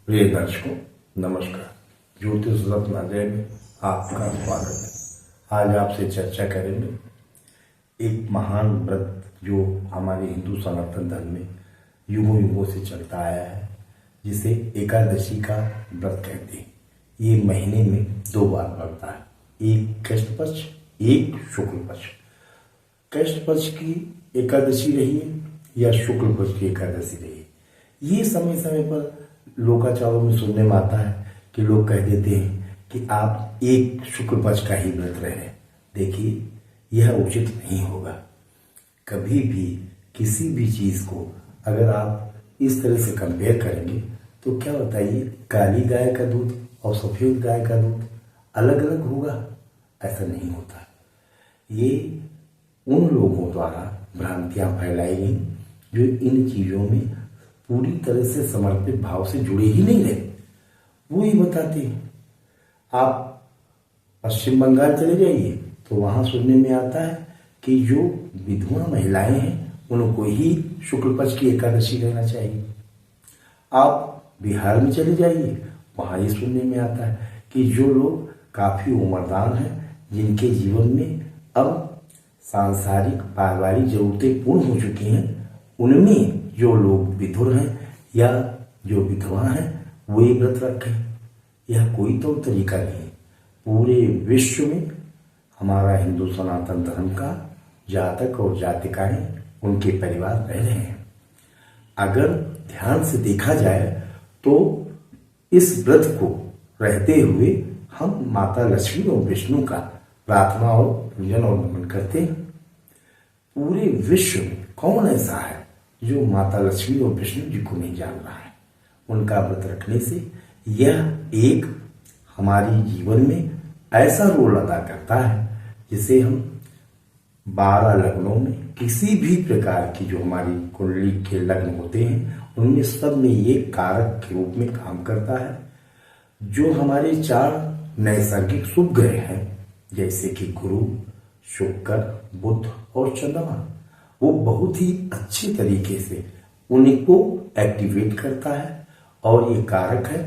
प्रिय दर्शकों, नमस्कार। ज्योतिष रत्न अजय में आपका स्वागत है। आज आपसे चर्चा करेंगे एक महान व्रत जो हमारे हिंदू सनातन धर्म में युगों युगों से चलता आया है, जिसे एकादशी का व्रत कहते हैं। ये महीने में 2 बार पड़ता है, एक कृष्ण पक्ष, एक शुक्ल पक्ष। कृष्ण पक्ष की एकादशी रही है या शुक्ल पक्ष की एकादशी रही है, ये समय समय पर लोकाचारों में सुनने में आता है कि लोग कह देते हैं कि आप एक शुक्ल पक्ष का ही व्रत रहे। देखिए, यह उचित नहीं होगा। कभी भी किसी भी चीज को अगर आप इस तरह से कंपेयर करेंगे तो क्या बताइए, काली गाय का दूध और सफेद गाय का दूध अलग अलग होगा? ऐसा नहीं होता। ये उन लोगों द्वारा भ्रांतियां फैलाई गई जो इन चीजों में पूरी तरह से समर्पित भाव से जुड़े ही नहीं रहे। वो ही बताते हैं। आप पश्चिम बंगाल चले जाइए तो वहां सुनने में आता है कि जो विधवा महिलाएं हैं उनको ही शुक्ल पक्ष की एकादशी रहना चाहिए। आप बिहार में चले जाइए, वहां ये सुनने में आता है कि जो लोग काफी उम्रदान हैं, जिनके जीवन में अब सांसारिक पारिवारिक जरूरतें पूर्ण हो चुकी हैं, उनमें जो लोग विधुर हैं या जो विधवा हैं वो ये व्रत रखें। यह कोई तो तरीका नहीं। पूरे विश्व में हमारा हिंदू सनातन धर्म का जातक और जातिकाएं, उनके परिवार रह रहे हैं। अगर ध्यान से देखा जाए तो इस व्रत को रहते हुए हम माता लक्ष्मी और विष्णु का प्रार्थना और पूजन और नमन करते हैं। पूरे विश्व में कौन ऐसा है जो माता लक्ष्मी और विष्णु जी को नहीं जान रहा है? उनका व्रत रखने से यह एक हमारी जीवन में ऐसा रोल अदा करता है जिसे हम 12 लग्नों में किसी भी प्रकार की जो हमारी कुंडली के लग्न होते हैं उनमें सब में ये कारक के रूप में काम करता है। जो हमारे 4 नैसर्गिक शुभ ग्रह हैं, जैसे कि गुरु, शुक्र, बुध और चंद्रमा, वो बहुत ही अच्छे तरीके से उनको एक्टिवेट करता है। और ये कारक है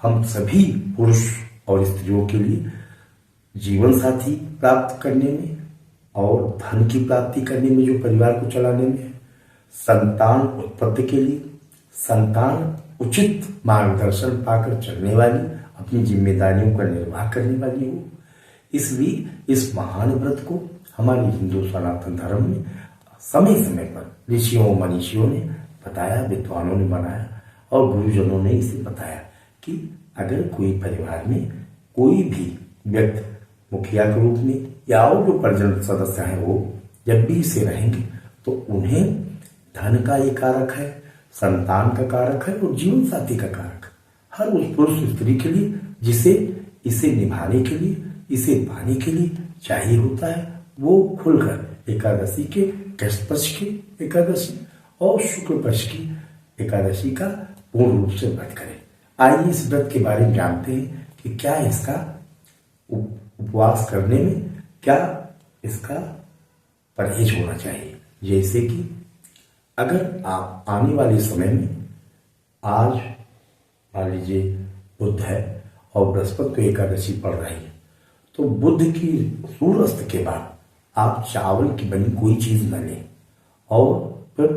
हम सभी पुरुष और स्त्रियों के लिए जीवन साथी प्राप्त करने में और धन की प्राप्ति करने में, जो परिवार को चलाने में, संतान उत्पत्ति के लिए, संतान उचित मार्गदर्शन पाकर चलने वाली, अपनी जिम्मेदारियों का निर्वाह करने वाली हो। इसलिए इस महान व्रत को हमारे हिंदू सनातन धर्म में समय समय पर ऋषियों मनीषियों ने बताया, विद्वानों ने बनाया और गुरुजनों ने इसे बताया कि अगर कोई परिवार में कोई भी व्यक्ति मुखिया के रूप में या और जो परिजन सदस्य हैं वो जब भी इसे रहेंगे तो उन्हें धन का ये कारक है, संतान का कारक है और जीवन साथी का कारक है। हर उस पुरुष स्त्री के लिए जिसे इसे निभाने के लिए, इसे पाने के लिए चाहिए होता है, वो खुलकर एकादशी के कृष्ण पक्ष की एकादशी और शुक्ल पक्ष की एकादशी का पूर्ण रूप से व्रत करें। आइए इस व्रत के बारे में जानते हैं कि क्या इसका उपवास करने में क्या इसका परहेज होना चाहिए। जैसे कि अगर आप आने वाले समय में, आज मान लीजिए बुध है और बृहस्पति को एकादशी पड़ रही है, तो बुध की सूर्यास्त के बाद आप चावल की बनी कोई चीज न लें। और फिर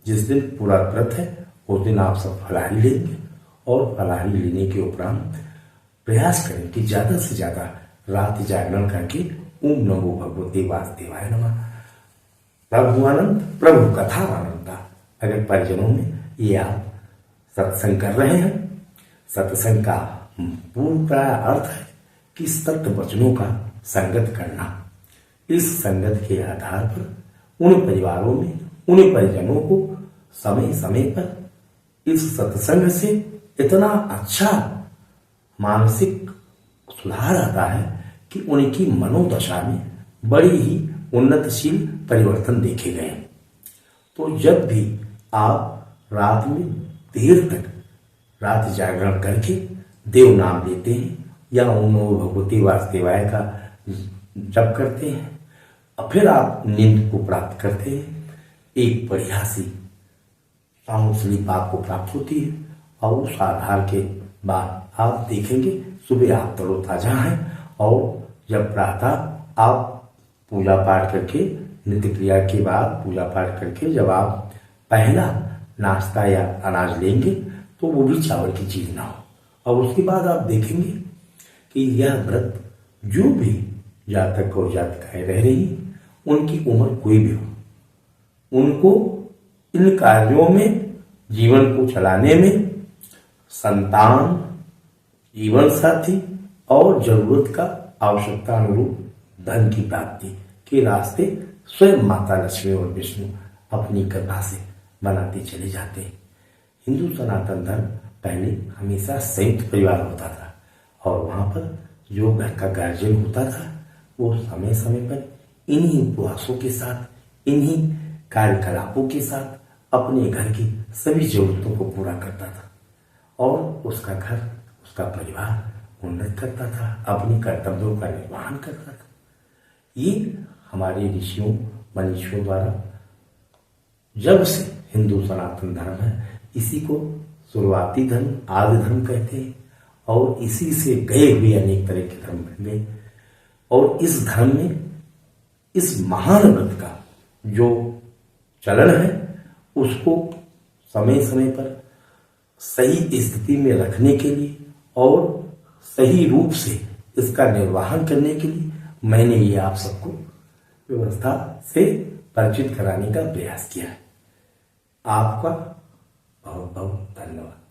जिस दिन पूरा व्रत है उस दिन आप सब फलाहारी लेंगे और फलाहारी लेने के उपरांत प्रयास करें कि ज्यादा से ज्यादा रात जागरण करके ओम नमो भगवते वासुदेवाय नमः, प्रभुआनंद प्रभु कथा आनंदा। अगर परिजनों में ये आप सत्संग कर रहे हैं, सत्संग का पूरा अर्थ है कि सत्य वचनों का संगत करना। इस संगत के आधार पर उन परिवारों में, उन परिजनों को समय समय पर इस सत्संग से इतना अच्छा मानसिक सुधार आता है कि उनकी मनोदशा में बड़ी ही उन्नतशील परिवर्तन देखे गए। तो जब भी आप रात में देर तक रात जागरण करके देव नाम लेते हैं या ओम नमो भगवते वासुदेवाय का जप करते हैं और फिर आप नींद को प्राप्त करते हैं, एक बढ़िया सी साउंड स्लीप आपको प्राप्त होती है और उस आधार के बाद आप देखेंगे सुबह आप तरोताजा हैं, और जब प्रातः आप पूजा पाठ करके, नित्य क्रिया के बाद पूजा पाठ करके जब आप पहला नाश्ता या अनाज लेंगे तो वो भी चावल की चीज ना हो। और उसके बाद आप देखेंगे कि यह व्रत जो भी जातक और जातिकाएं रह रही, उनकी उम्र कोई भी हो, उनको इन कार्यों में, जीवन को चलाने में, संतान, जीवन साथी और जरूरत का आवश्यकता अनुरूप धन की प्राप्ति के रास्ते स्वयं माता लक्ष्मी और विष्णु अपनी कृपा से बनाते चले जाते हैं। हिंदू सनातन धर्म पहले हमेशा संयुक्त परिवार होता था, और वहां पर जो घर का गार्जियन होता था वो समय समय पर इन्हीं उपवासों के साथ, इन्हीं कार्यकलापों के साथ अपने घर की सभी जरूरतों को पूरा करता था, और उसका घर, उसका परिवार उन्नत करता था, अपने कर्तव्यों का निर्वहन करता था। ये हमारे ऋषियों मनीषियों द्वारा जब से हिंदू सनातन धर्म है, इसी को शुरुआती धर्म, आदि धर्म कहते हैं, और इसी से गए हुए अनेक तरह के धर्म बन गए। और इस धर्म में इस महान व्रत का जो चलन है उसको समय समय पर सही स्थिति में रखने के लिए और सही रूप से इसका निर्वहन करने के लिए मैंने ये आप सबको व्यवस्था से परिचित कराने का प्रयास किया है। आपका बहुत बहुत धन्यवाद।